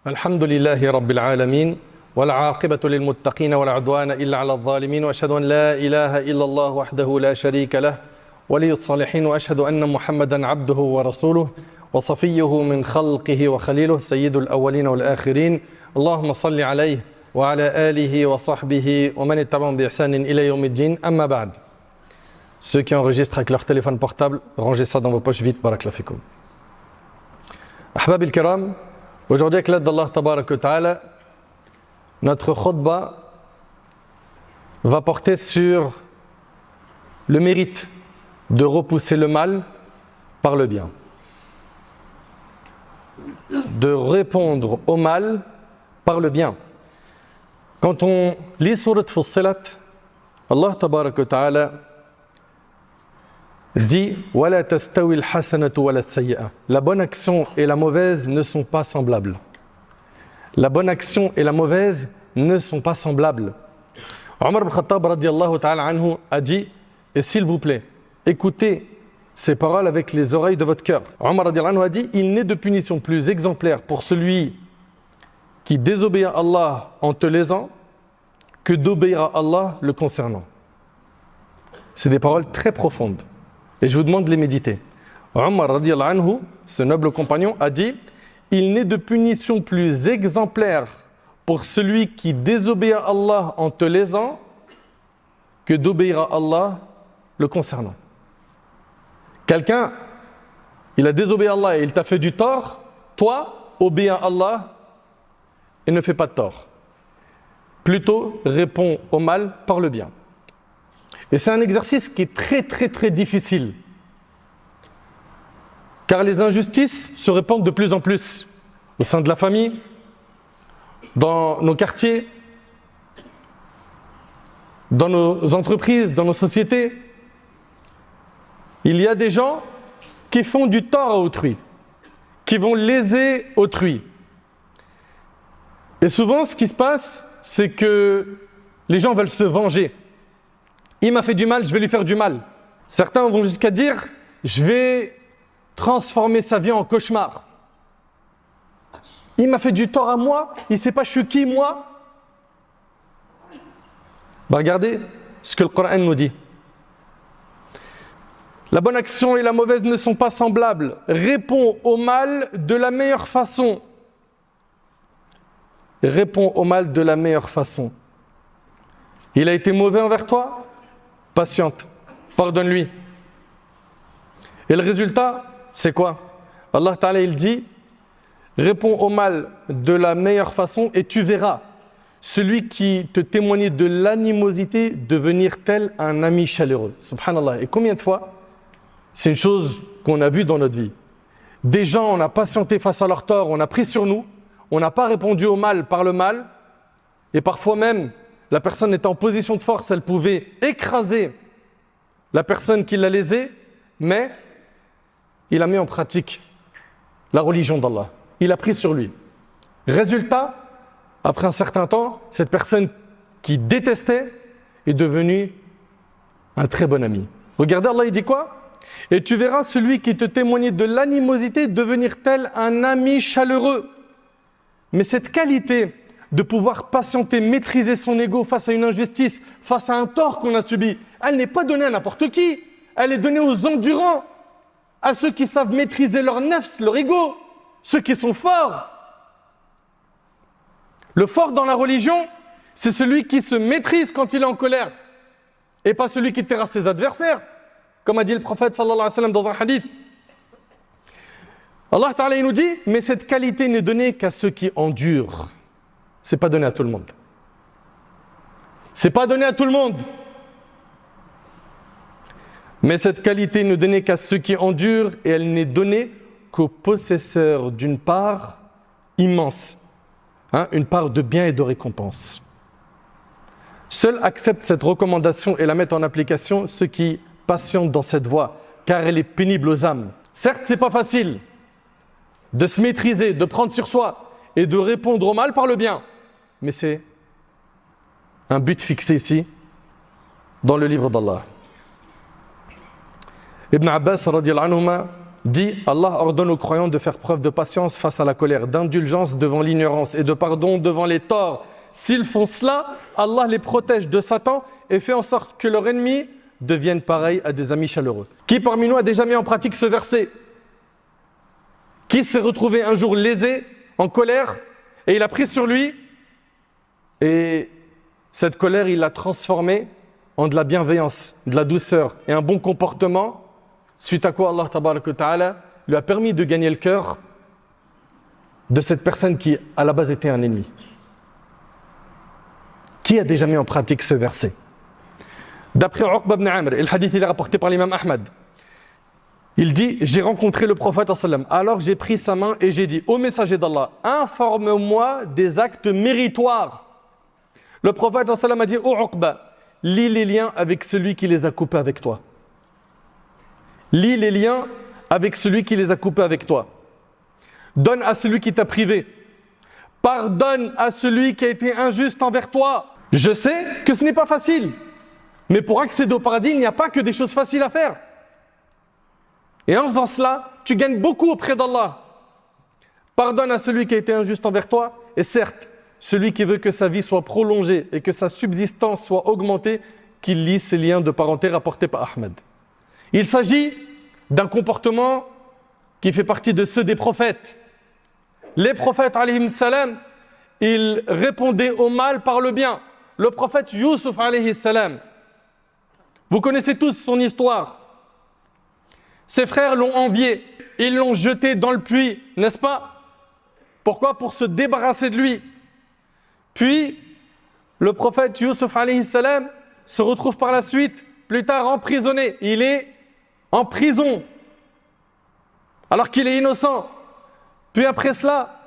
الحمد لله رب العالمين والعاقبة للمتقين ولا عدوان إلا على الظالمين وأشهد أن لا إله إلا الله وحده لا شريك له ولي الصالحين وأشهد أن محمدا عبده ورسوله وصفيه من خلقه وخليله سيد الأولين والآخرين اللهم صل عليه وعلى آله وصحبه ومن اتبعهم بإحسان إلى يوم الدين أما بعد. Ceux qui enregistrent avec leur téléphone portable, rangez ça dans vos poches vite, barakallahu fikoum. Ahbab al-kiram, aujourd'hui avec l'aide d'Allah tabarak wa ta'ala, notre khutbah va porter sur le mérite de repousser le mal par le bien. De répondre au mal par le bien. Quand on lit Surat Fussilat, Allah tabarak wa ta'ala dit وَلَا تَسْتَوِي الْحَسَنَةُ وَلَا السَّيِّئَةُ. La bonne action et la mauvaise ne sont pas semblables. La bonne action et la mauvaise ne sont pas semblables. Omar ibn Khattab radiyallahu ta'ala anhu a dit, et s'il vous plaît, écoutez ces paroles avec les oreilles de votre cœur. Omar radiyallahu anhu a dit, il n'est de punition plus exemplaire pour celui qui désobéit à Allah en te lésant que d'obéir à Allah le concernant. C'est des paroles très profondes. Et je vous demande de les méditer. Omar radiyallahu anhu, ce noble compagnon, a dit, il n'est de punition plus exemplaire pour celui qui désobéit à Allah en te lésant que d'obéir à Allah le concernant. Quelqu'un, il a désobéi à Allah et il t'a fait du tort, toi, obéis à Allah et ne fais pas de tort. Plutôt, réponds au mal par le bien. Et c'est un exercice qui est très difficile. Car les injustices se répandent de plus en plus au sein de la famille, dans nos quartiers, dans nos entreprises, dans nos sociétés. Il y a des gens qui font du tort à autrui, qui vont léser autrui. Et souvent, ce qui se passe, c'est que les gens veulent se venger. Il m'a fait du mal, je vais lui faire du mal. Certains vont jusqu'à dire, je vais transformer sa vie en cauchemar. Il m'a fait du tort à moi, il ne sait pas je suis qui moi. Regardez ce que le Coran nous dit. La bonne action et la mauvaise ne sont pas semblables. Réponds au mal de la meilleure façon. Réponds au mal de la meilleure façon. Il a été mauvais envers toi? Patiente, pardonne-lui. Et le résultat, c'est quoi? Allah Ta'ala, il dit, réponds au mal de la meilleure façon et tu verras celui qui te témoignait de l'animosité devenir tel un ami chaleureux. Subhanallah. Et combien de fois, c'est une chose qu'on a vue dans notre vie. Des gens, on a patienté face à leur tort, on a pris sur nous, on n'a pas répondu au mal par le mal, et parfois même, la personne était en position de force, elle pouvait écraser la personne qui l'a lésée, mais il a mis en pratique la religion d'Allah. Il a pris sur lui. Résultat, après un certain temps, cette personne qui détestait est devenue un très bon ami. Regardez, Allah il dit quoi? Et tu verras celui qui te témoignait de l'animosité devenir tel un ami chaleureux. Mais cette qualité de pouvoir patienter, maîtriser son ego face à une injustice, face à un tort qu'on a subi, elle n'est pas donnée à n'importe qui. Elle est donnée aux endurants, à ceux qui savent maîtriser leur nafs, leur ego, ceux qui sont forts. Le fort dans la religion, c'est celui qui se maîtrise quand il est en colère, et pas celui qui terrasse ses adversaires, comme a dit le prophète sallallahu alayhi wa sallam dans un hadith. Allah Ta'ala il nous dit, mais cette qualité n'est donnée qu'à ceux qui endurent. C'est pas donné à tout le monde. C'est pas donné à tout le monde. Mais cette qualité n'est donnée qu'à ceux qui endurent et elle n'est donnée qu'aux possesseurs d'une part immense, une part de bien et de récompense. Seuls acceptent cette recommandation et la mettent en application ceux qui patientent dans cette voie, car elle est pénible aux âmes. Certes, c'est pas facile de se maîtriser, de prendre sur soi et de répondre au mal par le bien. Mais c'est un but fixé ici, dans le livre d'Allah. Ibn Abbas, radiyallahu anhuma, dit « Allah ordonne aux croyants de faire preuve de patience face à la colère, d'indulgence devant l'ignorance et de pardon devant les torts. S'ils font cela, Allah les protège de Satan et fait en sorte que leurs ennemis deviennent pareils à des amis chaleureux. » Qui parmi nous a déjà mis en pratique ce verset? Qui s'est retrouvé un jour lésé, en colère, et il a pris sur lui, et cette colère, il l'a transformée en de la bienveillance, de la douceur et un bon comportement, suite à quoi Allah tabaraka wa ta'ala lui a permis de gagner le cœur de cette personne qui à la base était un ennemi. Qui a déjà mis en pratique ce verset? D'après Uqba ibn Amr, et le hadith il est rapporté par l'imam Ahmad, il dit, j'ai rencontré le prophète sallam, alors j'ai pris sa main et j'ai dit, ô messager d'Allah, informe-moi des actes méritoires. Le prophète sallam a dit, ô Uqba, lis les liens avec celui qui les a coupés avec toi. Lis les liens avec celui qui les a coupés avec toi. Donne à celui qui t'a privé. Pardonne à celui qui a été injuste envers toi. Je sais que ce n'est pas facile, mais pour accéder au paradis, il n'y a pas que des choses faciles à faire. Et en faisant cela, tu gagnes beaucoup auprès d'Allah. Pardonne à celui qui a été injuste envers toi, et certes, celui qui veut que sa vie soit prolongée et que sa subsistance soit augmentée, qu'il lie ces liens de parenté rapportés par Ahmed. Il s'agit d'un comportement qui fait partie de ceux des prophètes. Les prophètes, alayhim salam, ils répondaient au mal par le bien. Le prophète Youssouf, alayhi salam, vous connaissez tous son histoire. Ses frères l'ont envié, ils l'ont jeté dans le puits, n'est-ce pas? Pourquoi? Pour se débarrasser de lui. Puis, le prophète Youssouf alayhi salam se retrouve par la suite, plus tard emprisonné. Il est en prison, alors qu'il est innocent. Puis après cela,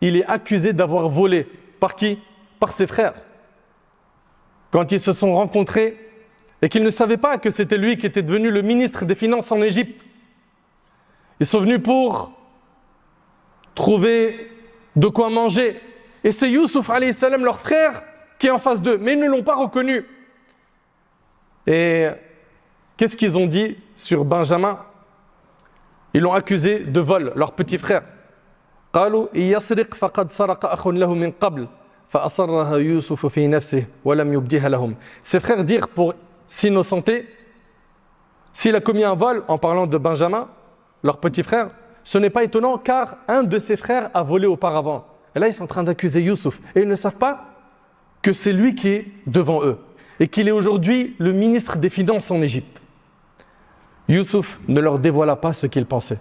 il est accusé d'avoir volé. Par qui? Par ses frères. Quand ils se sont rencontrés, et qu'ils ne savaient pas que c'était lui qui était devenu le ministre des Finances en Égypte. Ils sont venus pour trouver de quoi manger. Et c'est Youssouf, alayhi salam, leur frère, qui est en face d'eux. Mais ils ne l'ont pas reconnu. Et qu'est-ce qu'ils ont dit sur Benjamin? Ils l'ont accusé de vol, leur petit frère. قالوا يسرق فقد سرق أخ له من قبل فأصرها يوسف في نفسه ولم يبدها لهم. Ses frères dirent pour s'innocenter, s'il a commis un vol en parlant de Benjamin, leur petit frère, ce n'est pas étonnant car un de ses frères a volé auparavant. Et là, ils sont en train d'accuser Youssouf. Et ils ne savent pas que c'est lui qui est devant eux et qu'il est aujourd'hui le ministre des Finances en Égypte. Youssouf ne leur dévoila pas ce qu'il pensait.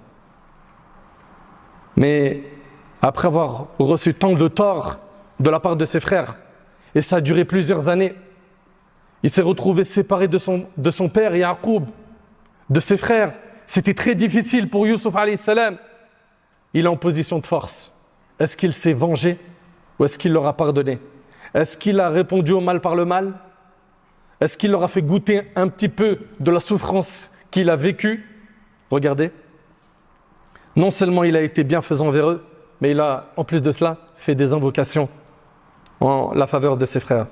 Mais après avoir reçu tant de torts de la part de ses frères, et ça a duré plusieurs années, il s'est retrouvé séparé de son père Yaqub, de ses frères. C'était très difficile pour Youssouf alayhi salam. Il est en position de force. Est-ce qu'il s'est vengé ou est-ce qu'il leur a pardonné? Est-ce qu'il a répondu au mal par le mal? Est-ce qu'il leur a fait goûter un petit peu de la souffrance qu'il a vécue? Regardez. Non seulement il a été bienfaisant envers eux, mais il a, en plus de cela, fait des invocations en la faveur de ses frères.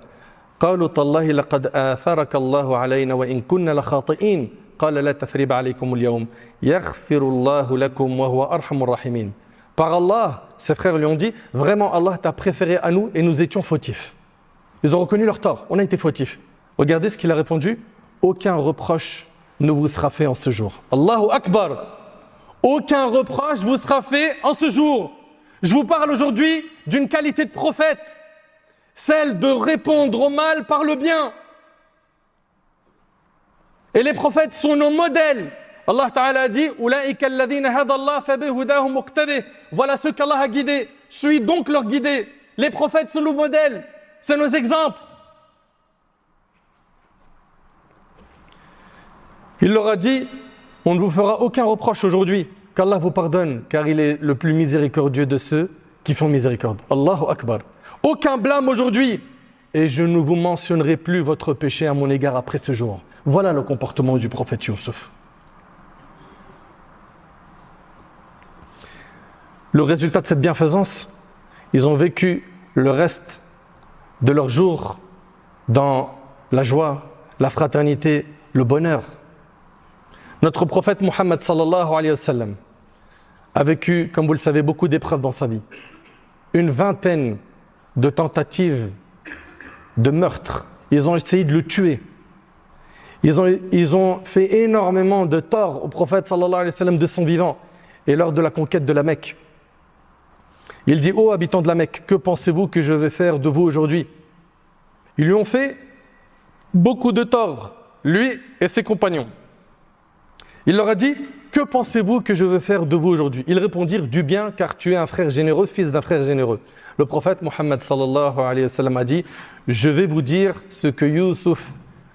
قالوا تالله لقد آثرك الله علينا وإن كنا لخاطئين قال لا تثريب عليكم اليوم يغفر الله لكم وهو أرحم الراحمين. Par Allah, ses frères lui ont dit, vraiment Allah t'a préféré à nous et nous étions fautifs. Ils ont reconnu leur tort, on a été fautifs. Regardez ce qu'il a répondu, aucun reproche ne vous sera fait en ce jour. Allahu Akbar. Aucun reproche vous sera fait en ce jour. Je vous parle aujourd'hui d'une qualité de prophète, celle de répondre au mal par le bien. Et les prophètes sont nos modèles. Allah Ta'ala a dit voilà ceux qu'Allah a guidés. Suis donc leur guidé. Les prophètes sont nos modèles, c'est nos exemples. Il leur a dit on ne vous fera aucun reproche aujourd'hui, qu'Allah vous pardonne, car il est le plus miséricordieux de ceux qui font miséricorde. Allahu Akbar. Aucun blâme aujourd'hui, et je ne vous mentionnerai plus votre péché à mon égard après ce jour. Voilà le comportement du prophète Youssouf. Le résultat de cette bienfaisance, ils ont vécu le reste de leurs jours dans la joie, la fraternité, le bonheur. Notre prophète Muhammad sallallahu alayhi wa sallam a vécu, comme vous le savez, beaucoup d'épreuves dans sa vie. Une vingtaine de tentatives de meurtre. Ils ont essayé de le tuer. Ils ont fait énormément de tort au prophète sallallahu alayhi wa sallam de son vivant et lors de la conquête de la Mecque. Il dit: ô habitants de la Mecque, que pensez-vous que je vais faire de vous aujourd'hui? Ils lui ont fait beaucoup de tort, lui et ses compagnons. Il leur a dit: que pensez-vous que je veux faire de vous aujourd'hui? Ils répondirent: du bien, car tu es un frère généreux, fils d'un frère généreux. Le prophète Muhammad sallallahu alayhi wa sallam a dit: je vais vous dire ce que Youssouf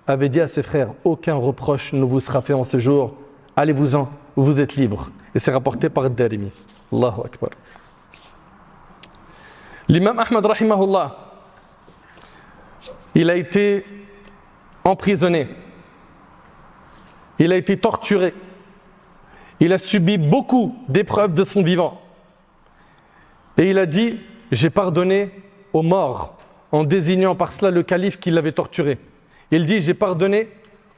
avait dit à ses frères: aucun reproche ne vous sera fait en ce jour, allez-vous-en, vous êtes libres. Et c'est rapporté par Darimi. Allahu Akbar. L'imam Ahmad rahimahullah, il a été emprisonné, il a été torturé, il a subi beaucoup d'épreuves de son vivant. Et il a dit: j'ai pardonné aux morts, en désignant par cela le calife qui l'avait torturé. Il dit: j'ai pardonné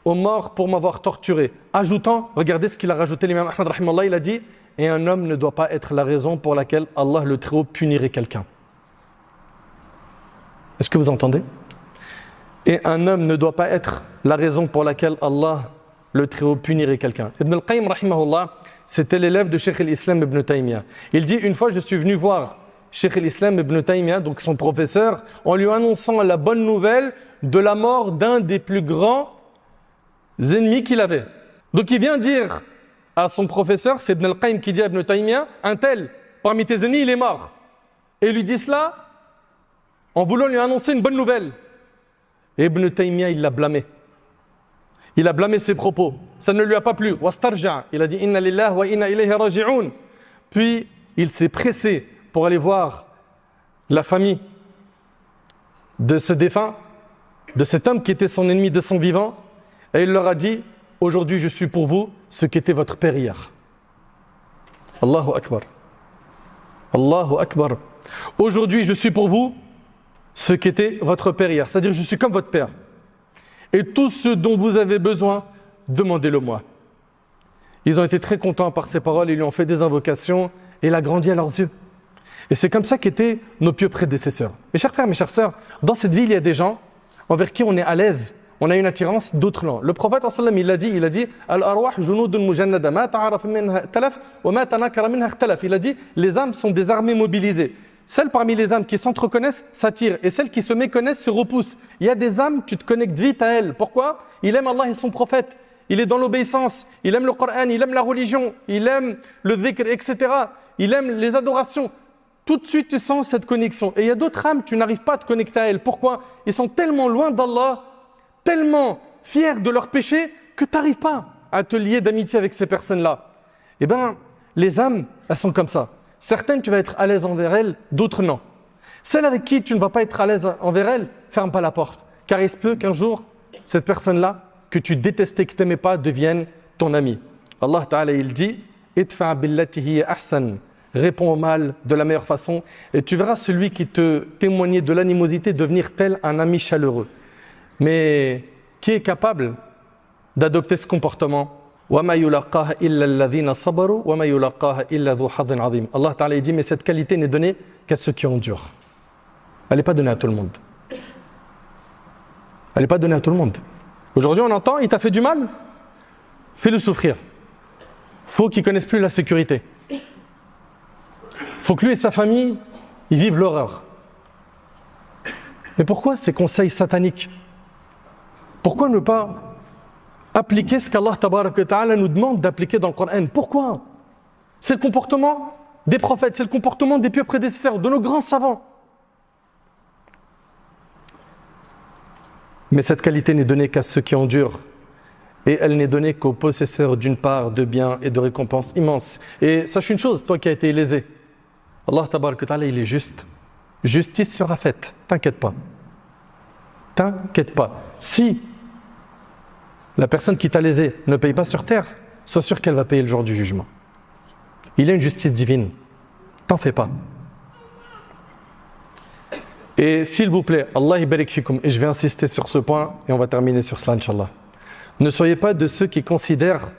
aux morts pour m'avoir torturé. Ajoutant, regardez ce qu'il a rajouté l'imam Ahmad rahimahullah, il a dit: et un homme ne doit pas être la raison pour laquelle Allah le Très-Haut punirait quelqu'un. Est-ce que vous entendez? Et un homme ne doit pas être la raison pour laquelle Allah le Très-Haut punirait quelqu'un. Ibn al-Qayyim rahimahullah, c'était l'élève de Cheikh al-Islam Ibn Taymiyyah. Il dit: une fois je suis venu voir Cheikh al-Islam Ibn Taymiyyah, donc son professeur, en lui annonçant la bonne nouvelle de la mort d'un des plus grands ennemis qu'il avait. Donc il vient dire à son professeur, c'est Ibn al-Qayyim qui dit à Ibn Taymiyyah: un tel, parmi tes ennemis, il est mort. Et il lui dit cela en voulant lui annoncer une bonne nouvelle. Et Ibn Taymiyyah, il l'a blâmé. Il a blâmé ses propos. Ça ne lui a pas plu. Wastarja. Il a dit: Inna lillahi wa inna ilayhi raji'un. Puis il s'est pressé pour aller voir la famille de ce défunt, de cet homme qui était son ennemi de son vivant, et il leur a dit: aujourd'hui je suis pour vous ce qu'était votre père hier. Allahu Akbar. Allahu Akbar. Aujourd'hui je suis pour vous ce qu'était votre père hier. C'est-à-dire, je suis comme votre père. Et tout ce dont vous avez besoin, demandez-le moi. Ils ont été très contents par ces paroles, ils lui ont fait des invocations et il a grandi à leurs yeux. Et c'est comme ça qu'étaient nos pieux prédécesseurs. Mes chers frères, mes chères sœurs, dans cette vie, il y a des gens envers qui on est à l'aise, on a une attirance, d'autres non. Le prophète sallallahu alayhi wa sallam, il a dit: Al-arwah junudun mujannada, ma ta'araf minha ikhtalaf, wa ma tanakara minha ikhtalaf. Il a dit: les âmes sont des armées mobilisées. Celles parmi les âmes qui s'entreconnaissent s'attirent et celles qui se méconnaissent se repoussent. Il y a des âmes, tu te connectes vite à elles. Pourquoi? Il aime Allah et son prophète. Il est dans l'obéissance. Il aime le Coran, il aime la religion, il aime le dhikr, etc. Il aime les adorations. Tout de suite, tu sens cette connexion. Et il y a d'autres âmes, tu n'arrives pas à te connecter à elles. Pourquoi? Ils sont tellement loin d'Allah, tellement fiers de leurs péchés, que tu n'arrives pas à te lier d'amitié avec ces personnes-là. Eh bien, les âmes, elles sont comme ça. Certaines, tu vas être à l'aise envers elles, d'autres non. Celles avec qui tu ne vas pas être à l'aise envers elles, ferme pas la porte. Car il se peut qu'un jour, cette personne-là, que tu détestais, que tu n'aimais pas, devienne ton ami. Allah Ta'ala, il dit: Idfa billati hiya ahsan. Réponds au mal de la meilleure façon et tu verras celui qui te témoignait de l'animosité devenir tel un ami chaleureux. Mais qui est capable d'adopter ce comportement? Allah Ta'ala dit: mais cette qualité n'est donnée qu'à ceux qui endurent. Elle n'est pas donnée à tout le monde. Elle n'est pas donnée à tout le monde. Aujourd'hui on entend: il t'a fait du mal, fais-le souffrir. Faut qu'il ne connaisse plus la sécurité. Faut que lui et sa famille ils vivent l'horreur. Mais pourquoi ces conseils sataniques? Pourquoi ne pas appliquer ce qu'Allah Ta'ala nous demande d'appliquer dans le Coran? Pourquoi? C'est le comportement des prophètes, c'est le comportement des pieux prédécesseurs, de nos grands savants. Mais cette qualité n'est donnée qu'à ceux qui endurent. Et elle n'est donnée qu'aux possesseurs d'une part de biens et de récompenses immenses. Et sache une chose, toi qui as été lésé, Allah Ta'ala, il est juste. Justice sera faite, t'inquiète pas. T'inquiète pas. Si la personne qui t'a lésé ne paye pas sur terre, sois sûr qu'elle va payer le jour du jugement. Il y a une justice divine. T'en fais pas. Et s'il vous plaît, Allah barik fikum, et je vais insister sur ce point et on va terminer sur cela, Inch'Allah. Ne soyez pas de ceux qui considèrent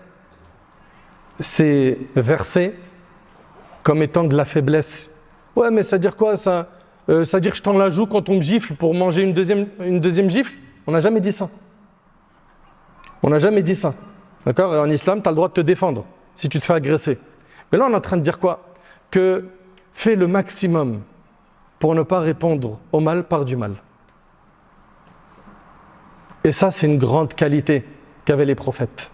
ces versets comme étant de la faiblesse. Ouais, mais ça veut dire quoi ça veut dire que je tends la joue quand on me gifle pour manger une deuxième gifle? On n'a jamais dit ça. On n'a jamais dit ça. D'accord? Et en islam, tu as le droit de te défendre si tu te fais agresser. Mais là, on est en train de dire quoi? Que fais le maximum pour ne pas répondre au mal par du mal. Et ça, c'est une grande qualité qu'avaient les prophètes.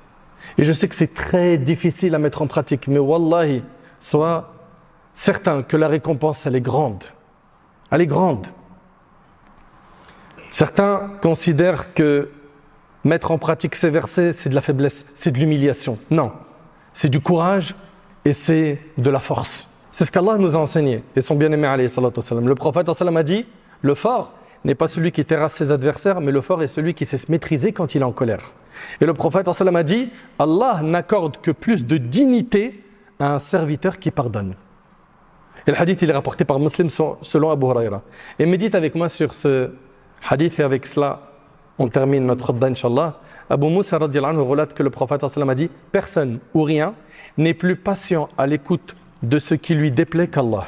Et je sais que c'est très difficile à mettre en pratique, mais wallahi, sois certain que la récompense, elle est grande. Elle est grande. Certains considèrent que mettre en pratique ces versets, c'est de la faiblesse, c'est de l'humiliation. Non, c'est du courage et c'est de la force. C'est ce qu'Allah nous a enseigné. Et son bien-aimé, alayhi salatu wassalam. Le prophète a dit, le fort n'est pas celui qui terrasse ses adversaires, mais le fort est celui qui sait se maîtriser quand il est en colère. Et le prophète a dit, Allah n'accorde que plus de dignité à un serviteur qui pardonne. Et le hadith, il est rapporté par Muslim selon Abu Huraira. Et médite avec moi sur ce hadith et avec cela, on termine notre khutbah, Inch'Allah. Abu Moussa radiyallahu anhu relate que le prophète a dit « Personne ou rien n'est plus patient à l'écoute de ce qui lui déplaît qu'Allah. »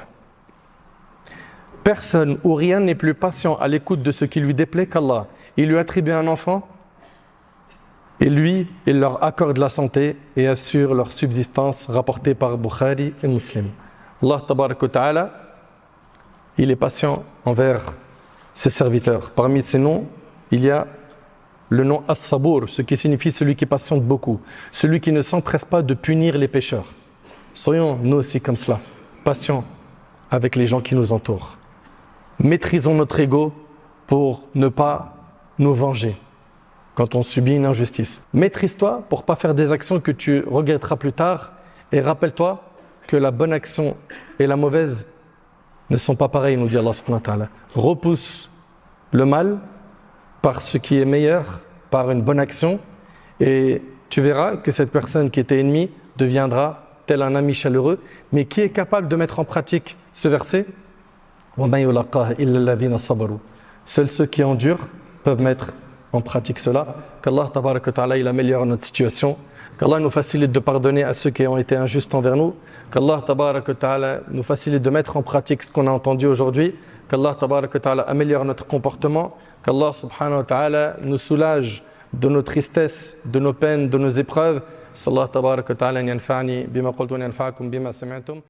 Personne ou rien n'est plus patient à l'écoute de ce qui lui déplaît qu'Allah. Il lui attribue un enfant et lui, il leur accorde la santé et assure leur subsistance, rapporté par Bukhari et Muslim. Allah tabarak wa ta'ala, il est patient envers ses serviteurs. Parmi ses noms, il y a le nom As-Sabour, ce qui signifie celui qui patiente beaucoup, celui qui ne s'empresse pas de punir les pécheurs. Soyons nous aussi comme cela, patients avec les gens qui nous entourent. Maîtrisons notre ego pour ne pas nous venger quand on subit une injustice. Maîtrise-toi pour ne pas faire des actions que tu regretteras plus tard et rappelle-toi que la bonne action et la mauvaise ne sont pas pareilles, nous dit Allah subhanahu wa ta'ala. Repousse le mal par ce qui est meilleur, par une bonne action, et tu verras que cette personne qui était ennemie deviendra tel un ami chaleureux, mais qui est capable de mettre en pratique ce verset. Seuls ceux qui endurent peuvent mettre en pratique cela. Qu'Allah tabarak wa ta'ala il améliore notre situation, qu'Allah nous facilite de pardonner à ceux qui ont été injustes envers nous, qu'Allah tabarak wa ta'ala nous facilite de mettre en pratique ce qu'on a entendu aujourd'hui, qu'Allah tabarak wa ta'ala améliore notre comportement, qu'Allah subhanahu wa ta'ala nous soulage de nos tristesses, de nos peines, de nos épreuves. Sallallahu tabarak wa ta'ala yanfa'ni bima qultu wa yanfa'akum bima sami'tum.